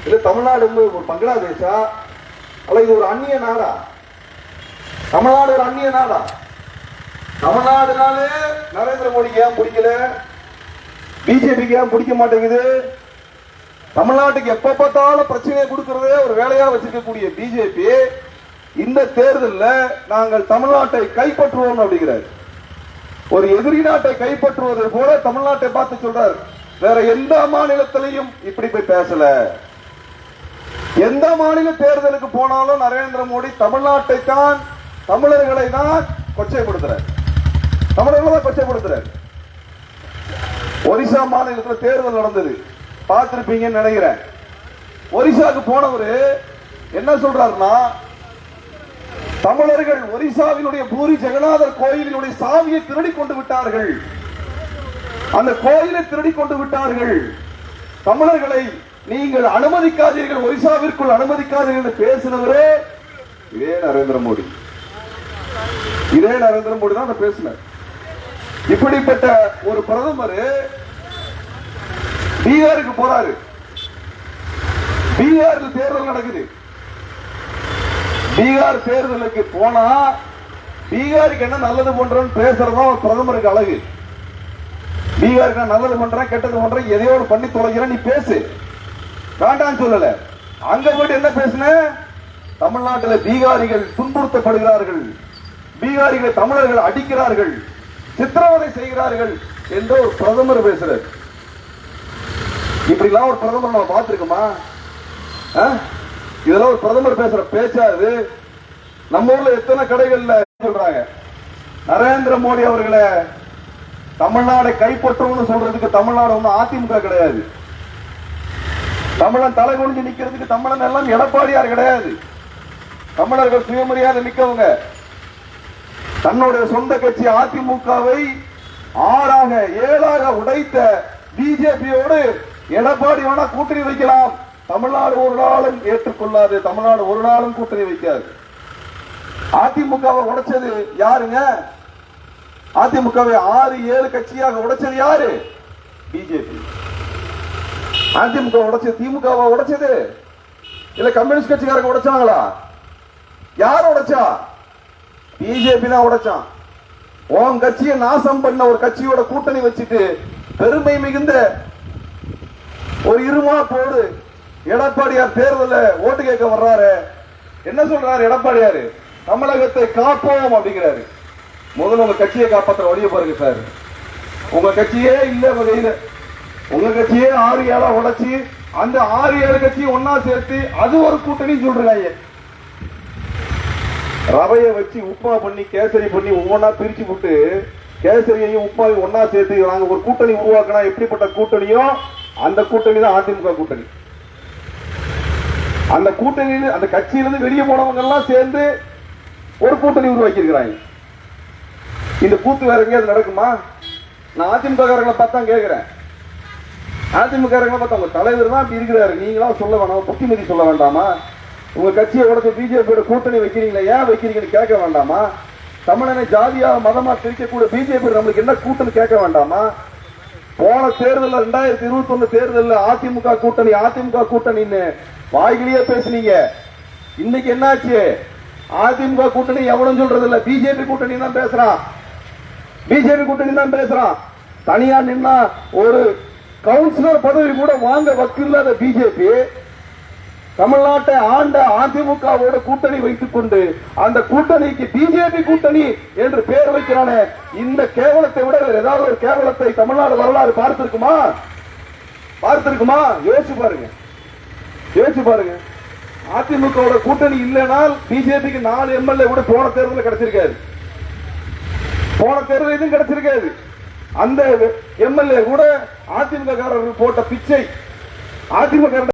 இல்ல தமிழ்நாடு ஒரு பங்களாதேஷா அல்ல இது ஒரு அந்நிய நாடா? தமிழ்நாடு ஒரு அந்நிய நாடா? தமிழ்நாடுனாலே நரேந்திர மோடிக்கு ஏன் பிடிக்கல, பிஜேபிக்கு ஏன் பிடிக்க மாட்டேங்குது? தமிழ்நாட்டுக்கு எப்ப பார்த்தாலும் பிரச்சனையை கொடுக்கறதே ஒரு வேலையா வச்சிருக்கக்கூடிய பிஜேபி இந்த தேர்தலில் நாங்கள் தமிழ்நாட்டை கைப்பற்றுவோம் அப்படிங்கிறார். ஒரு எதிரி நாட்டை கைப்பற்றுவது போல தமிழ்நாட்டை பார்த்து சொல்றார். வேற எந்த மாநிலத்திலையும் இப்படி போய் பேசல. எந்த மாநில தேர்தலுக்கு போனாலும் நரேந்திர மோடி தமிழ்நாட்டை தான், தமிழர்களை தான் கொச்சைப்படுத்துறார். தமிழர்களை தான் கொச்சைப்படுத்துறார். ஒரிசா மாநிலத்தில் தேர்தல் நடந்தது, பார்த்திருப்பீங்கன்னு நினைக்கிறேன். ஒரிசாவுக்கு போனவர் என்ன சொல்றாருன்னா, தமிழர்கள் ஒரிசாவினுடைய பூரி ஜெகநாதர் கோயிலினுடைய சாவியை திருடி கொண்டு விட்டார்கள், அந்த கோயிலை திருடி கொண்டு விட்டார்கள், தமிழர்களை நீங்கள் அனுமதிக்காதீர்கள், ஒரிசாவிற்குள் அனுமதிக்காதீர்கள் என்று பேசினவரே இதே நரேந்திர மோடி. இதே நரேந்திர மோடி தான் பேசினார். இப்படிப்பட்ட ஒரு பிரதமர் பீகாருக்கு போறாரு. பீகாரில் தேர்தல் நடக்குது. பீகார் தேர்தலுக்கு போனா பீகாருக்கு என்ன நல்லது பண்றோம்னு பேசுறதா ஒரு பிரதமருக்கு அழகு. பீகாருக்கு நான் நல்லது பண்றேன், கெட்டது பண்றேன், எதையோ ஒரு பண்ணி தொலைகிறேன், நீ பேசு, வேண்டாம் சொல்லல. அங்க போயிட்டு என்ன பேசுன? தமிழ்நாட்டில் பீகாரிகள் துன்புறுத்தப்படுகிறார்கள், பீகாரிகளை தமிழர்கள் அடிக்கிறார்கள், சித்திரவதை செய்கிறார்கள் என்று ஒரு பிரதமர் பேசுறார். இப்படிலாம் ஒரு பிரதமர் நம்ம பார்த்திருக்கோமா? இதெல்லாம் ஒரு பிரதமர் பேசுற பேச்சாது? நம்ம ஊர்ல எத்தனை கடைகள்ல சொல்றாங்க நரேந்திர மோடி அவர்களை தமிழ்நாடை கைப்பற்றணும்னு சொல்றதுக்கு தமிழ்நாடு ஒன்றும் அதிமுக கிடையாது. தமிழன் தலை குனிஞ்சு நிக்கிறதுக்கு தமிழன் எல்லாம் எடப்பாடியார் கிடையாது. தமிழர்கள் சுயமரியாதை மிக்கவங்க. தன்னுடைய சொந்த கட்சி அதிமுகவை 6ஆக 7ஆக உடைத்த பிஜேபியோடு எடப்பாடி வேணா கூட்டணி வைக்கலாம், தமிழ்நாடு ஒரு நாளும் ஏற்றுக்கொள்ளாது, தமிழ்நாடு ஒரு நாளும் கூட்டணி வைக்காது. அதிமுகவை உடைச்சது யாருங்க? அதிமுகவை 6-7 கட்சியாக உடைச்சது யாரு? பிஜேபி. அதிமுக உடைச்சது திமுகவை உடைச்சது இல்ல கம்யூனிஸ்ட் கட்சிக்காரங்க உடைச்சாங்களா? யார் உடைச்சா? பிஜேபி தான் உடைச்சான். உன் கட்சியை நாசம் பண்ண ஒரு கட்சியோட கூட்டணி வச்சுட்டு பெருமை மிகுந்த ஒரு இருமாப்போடு எடப்பாடியார் தேர்தலில் ஓட்டு கேட்க வர்றாரு. என்ன சொல்றாரு எடப்பாடியாரு? தமிழகத்தை காப்போம் அப்படிங்கிறாரு. முதல்ல உங்க கட்சியை காப்பாற்ற வழியை பாருங்க சார். உங்க கட்சியே இல்ல வகையில, உங்க கட்சியே 6-7 உடைச்சி அந்த 6-7 கட்சியை ஒன்னா சேர்த்து அது ஒரு கூட்டணி சொல்றாங்க. ரவையை வச்சு உப்புமா பண்ணி கேசரி பண்ணி ஒவ்வொன்னா பிரிச்சு போட்டு கேசரியையும் உப்புமாவையும் ஒன்னா சேர்த்து நாங்க ஒரு கூட்டணி உருவாக்கினா எப்படிப்பட்ட கூட்டணியோ அந்த கூட்டணி தான் அதிமுக கூட்டணி. அந்த கூட்டணியில் அந்த கட்சியிலிருந்து வெளியே போனவங்க எல்லாம் சேர்ந்து ஒரு கூட்டணி உருவாக்கி இருக்கிறாங்க. இந்த கூத்து வேற எங்கேயாவது நடக்குமா? நான் அதிமுக காரங்களை பார்த்தா கேட்கிறேன். அதிமுக காரங்களை பார்த்தா உங்க தலைவர் தான் அப்படி இருக்கிறாரு, நீங்களா சொல்ல வேணாம், புத்திமதி சொல்ல வேண்டாமா? உங்க கட்சியை உடச்சு பிஜேபியோட கூட்டணி வைக்கிறீங்களா, ஏன் வைக்கிறீங்கன்னு கேட்க வேண்டாமா? தமிழனை ஜாதியா மதமா பிரிக்கக்கூடிய பிஜேபி நம்மளுக்கு என்ன கூட்டணி கேட்க வேண்டாமா? போன தேர்தல் 2021 தேர்தலில் அதிமுக கூட்டணி அதிமுக கூட்டணின்னு வாய்கிலேயே பேசுனீங்க. இன்னைக்கு என்னாச்சு? அதிமுக கூட்டணி எவனும் சொல்றது இல்ல, பிஜேபி கூட்டணி தான் பேசுறான். பிஜேபி கூட்டணி தான் பேசுறான். தனியா நின்னா ஒரு கவுன்சிலர் பதவி கூட வாங்க வக்கில்லாத பிஜேபி தமிழ்நாட்டை ஆண்ட அதிமுகவோட கூட்டணி வைத்துக் கொண்டு அந்த கூட்டணிக்கு பிஜேபி கூட்டணி என்று பெயர் வைக்கிறானே, இந்த கேவலத்தை விட ஏதாவது ஒரு கேவலத்தை தமிழ்நாடு வரலாறு பார்த்திருக்குமா? பார்த்திருக்குமா? யோசிச்சு பாருங்க, யோசிச்சு பாருங்க. அதிமுக கூட்டணி இல்லைனால் பிஜேபிக்கு 4 எம்எல்ஏ கூட போன தேர்தலில் கிடைச்சிருக்காது. போன தேர்தல் எதுவும் கிடைச்சிருக்காது. அந்த எம்எல்ஏ கூட அதிமுக காரர்கள் போட்ட பிச்சை. அதிமுக